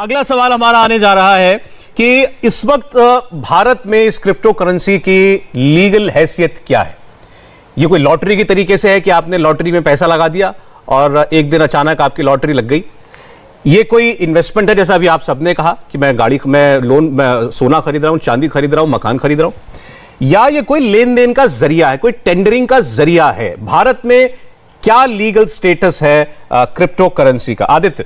अगला सवाल हमारा आने जा रहा है कि इस वक्त भारत में इस क्रिप्टो करेंसी की लीगल हैसियत क्या है। ये कोई लॉटरी की तरीके से है कि आपने लॉटरी में पैसा लगा दिया और एक दिन अचानक आपकी लॉटरी लग गई। ये कोई इन्वेस्टमेंट है, जैसा अभी आप सबने कहा कि मैं सोना खरीद रहा हूं, चांदी खरीद रहा हूं, मकान खरीद रहा हूं, या ये कोई लेन देन का जरिया है, कोई टेंडरिंग का जरिया है। भारत में क्या लीगल स्टेटस है क्रिप्टो करेंसी का? आदित्य,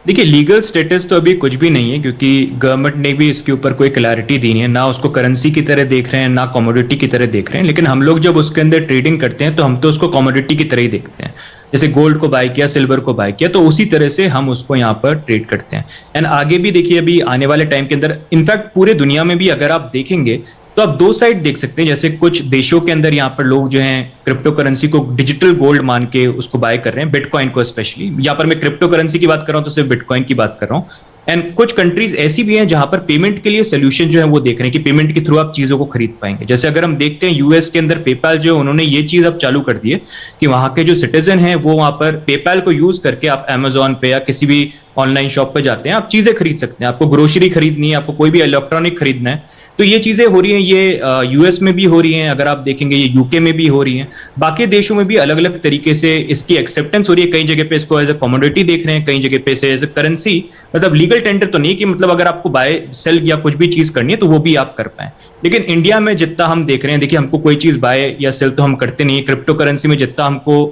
देखिए, लीगल स्टेटस तो अभी कुछ भी नहीं है, क्योंकि गवर्नमेंट ने भी इसके ऊपर कोई क्लैरिटी दी नहीं है। ना उसको करेंसी की तरह देख रहे हैं, ना कमोडिटी की तरह देख रहे हैं। लेकिन हम लोग जब उसके अंदर ट्रेडिंग करते हैं तो हम तो उसको कमोडिटी की तरह ही देखते हैं। जैसे गोल्ड को बाय किया, सिल्वर को बाय किया, तो उसी तरह से हम उसको यहाँ पर ट्रेड करते हैं। एंड आगे भी देखिए, अभी आने वाले टाइम के अंदर, इनफैक्ट पूरे दुनिया में भी अगर आप देखेंगे तो आप दो साइड देख सकते हैं। जैसे कुछ देशों के अंदर यहाँ पर लोग जो हैं क्रिप्टो करेंसी को डिजिटल गोल्ड मान के उसको बाय कर रहे हैं, बिटकॉइन को स्पेशली। यहाँ पर मैं क्रिप्टो करेंसी की बात कर रहा हूँ तो सिर्फ बिटकॉइन की बात कर रहा हूँ। एंड कुछ कंट्रीज ऐसी भी हैं जहां पर पेमेंट के लिए सोल्यूशन जो है वो देख रहे हैं कि पेमेंट के थ्रू आप चीजों को खरीद पाएंगे। जैसे अगर हम देखते हैं यूएस के अंदर पेपैल जो उन्होंने ये चीज अब चालू कर दी है कि वहां के जो सिटीजन हैं वो वहां पर पेपैल को यूज करके आप अमेजोन पे या किसी भी ऑनलाइन शॉप पे जाते हैं, आप चीजें खरीद सकते हैं। आपको ग्रोसरी खरीदनी है, आपको कोई भी इलेक्ट्रॉनिक खरीदना है, तो ये चीजें हो रही हैं। ये यूएस में भी हो रही हैं, अगर आप देखेंगे ये यूके में भी हो रही हैं। बाकी देशों में भी अलग अलग तरीके से इसकी एक्सेप्टेंस हो रही है। कई जगह पे इसको एज ए कमोडिटी देख रहे हैं, कई जगह पे इसे एज ए करेंसी, मतलब लीगल टेंडर तो नहीं कि मतलब अगर आपको बाय सेल या कुछ भी चीज करनी है तो वो भी आप कर पाए। लेकिन इंडिया में जितना हम देख रहे हैं, देखिए, हमको कोई चीज बाय या सेल तो हम करते नहीं है। क्रिप्टो करेंसी में जितना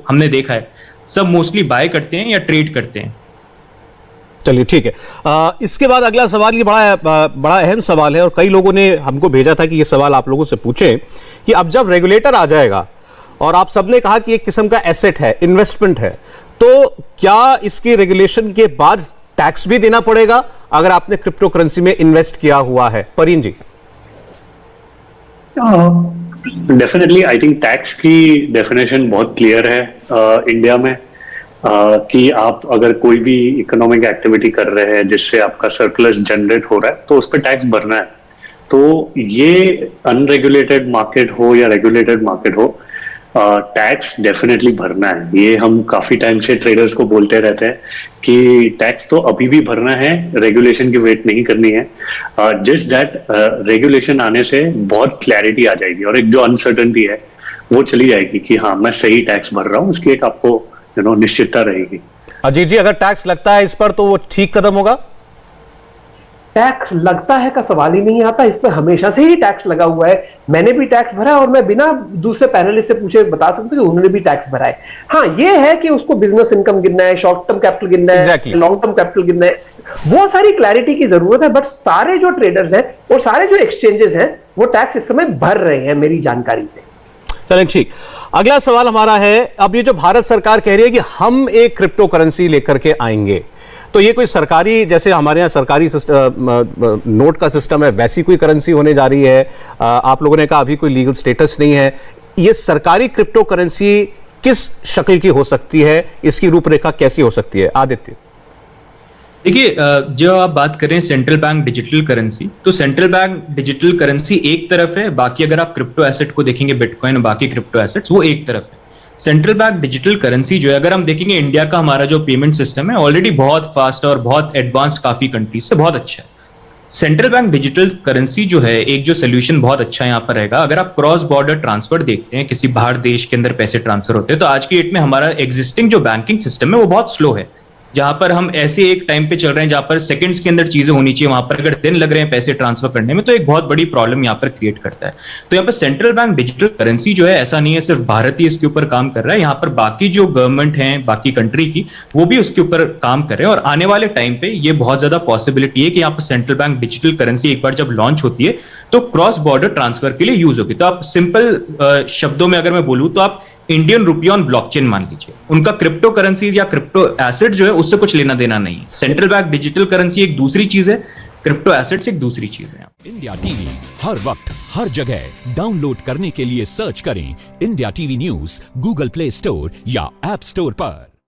हमने देखा है, सब मोस्टली बाय करते हैं या ट्रेड करते हैं। चलिए ठीक है। इसके बाद अगला सवाल, ये बड़ा अहम सवाल है और कई लोगों ने हमको भेजा था कि ये सवाल आप लोगों से पूछें कि अब जब रेगुलेटर आ जाएगा और आप सबने कहा कि एक किस्म का एसेट है, इन्वेस्टमेंट है, तो क्या इसकी रेगुलेशन के बाद टैक्स भी देना पड़ेगा अगर आपने क्रिप्टो करेंसी में इन्वेस्ट किया हुआ है? परीन जी। डेफिनेटली आई थिंक टैक्स की डेफिनेशन बहुत क्लियर है इंडिया में। कि आप अगर कोई भी इकोनॉमिक एक्टिविटी कर रहे हैं जिससे आपका सरप्लस जनरेट हो रहा है तो उस पर टैक्स भरना है। तो ये अनरेगुलेटेड मार्केट हो या रेगुलेटेड मार्केट हो, टैक्स डेफिनेटली भरना है। ये हम काफी टाइम से ट्रेडर्स को बोलते रहते हैं कि टैक्स तो अभी भी भरना है, रेगुलेशन की वेट नहीं करनी है। जस्ट दैट रेगुलेशन आने से बहुत क्लैरिटी आ जाएगी और एक जो अनसर्टेनिटी है वो चली जाएगी कि हाँ, मैं सही टैक्स भर रहा हूँ, उसकी एक आपको निश्चितता रहेगी। अजीत जी, अगर टैक्स लगता है इस पर तो वो ठीक कदम होगा? टैक्स लगता है का सवाल ही नहीं आता, इस पर हमेशा से ही टैक्स लगा हुआ है। मैंने भी टैक्स भरा और मैं बिना दूसरे पैनलिस्ट से पूछे बता सकता हूं कि उन्होंने भी टैक्स भरा है। हाँ, ये है कि उसको बिजनेस इनकम गिनना है, शॉर्ट टर्म कैपिटल गिनना है, लॉन्ग टर्म कैपिटल गिनना है, वो सारी क्लैरिटी की जरूरत है। बट सारे जो ट्रेडर्स हैं और सारे जो एक्सचेंजेस हैं वो टैक्स इस समय भर रहे हैं मेरी जानकारी से। चलें, ठीक। अगला सवाल हमारा है, अब ये जो भारत सरकार कह रही है कि हम एक क्रिप्टो करेंसी लेकर के आएंगे, तो ये कोई सरकारी, जैसे हमारे यहाँ सरकारी नोट का सिस्टम है, वैसी कोई करेंसी होने जा रही है? आप लोगों ने कहा अभी कोई लीगल स्टेटस नहीं है। ये सरकारी क्रिप्टो करेंसी किस शक्ल की हो सकती है, इसकी रूपरेखा कैसी हो सकती है? आदित्य। देखिए, जो आप बात करें सेंट्रल बैंक डिजिटल करेंसी, तो सेंट्रल बैंक डिजिटल करेंसी एक तरफ है, बाकी अगर आप क्रिप्टो एसेट को देखेंगे, बिटकॉइन और बाकी क्रिप्टो एसेट्स, वो एक तरफ है। सेंट्रल बैंक डिजिटल करेंसी जो है, अगर हम देखेंगे इंडिया का हमारा जो पेमेंट सिस्टम है ऑलरेडी बहुत फास्ट और बहुत एडवांस्ड काफी कंट्रीज से बहुत अच्छा है। सेंट्रल बैंक डिजिटल करेंसी जो है, एक जो सोल्यूशन बहुत अच्छा यहाँ पर रहेगा, अगर आप क्रॉस बॉर्डर ट्रांसफर देखते हैं, किसी बाहर देश के अंदर पैसे ट्रांसफर होते हैं, तो आज की डेट में हमारा एग्जिस्टिंग जो बैंकिंग सिस्टम है वो बहुत स्लो है। जहां पर हम ऐसे एक टाइम पे चल रहे हैं जहां पर सेकंड्स के अंदर चीजें होनी चाहिए, वहां पर अगर दिन लग रहे हैं पैसे ट्रांसफर करने में, तो एक बहुत बड़ी प्रॉब्लम यहाँ पर क्रिएट करता है। तो यहाँ पर सेंट्रल बैंक डिजिटल करेंसी जो है, ऐसा नहीं है सिर्फ भारत ही इसके ऊपर काम कर रहा है, यहाँ पर बाकी जो गवर्नमेंट है बाकी कंट्री की, वो भी उसके ऊपर काम कर रहे हैं। और आने वाले टाइम पे ये बहुत ज्यादा पॉसिबिलिटी है कि यहाँ पर सेंट्रल बैंक डिजिटल करेंसी एक बार जब लॉन्च होती है तो क्रॉस बॉर्डर ट्रांसफर के लिए यूज होगी। तो आप सिंपल शब्दों में अगर मैं बोलूं तो आप इंडियन रुपी ऑन ब्लॉकचेन मान लीजिए। उनका क्रिप्टो करेंसीज या क्रिप्टो एसेट जो है उससे कुछ लेना देना नहीं है। सेंट्रल बैंक डिजिटल करेंसी एक दूसरी चीज है, क्रिप्टो एसेट्स एक दूसरी चीज है। इंडिया टीवी हर वक्त हर जगह डाउनलोड करने के लिए सर्च करें India TV news Google play store या ऐप स्टोर पर।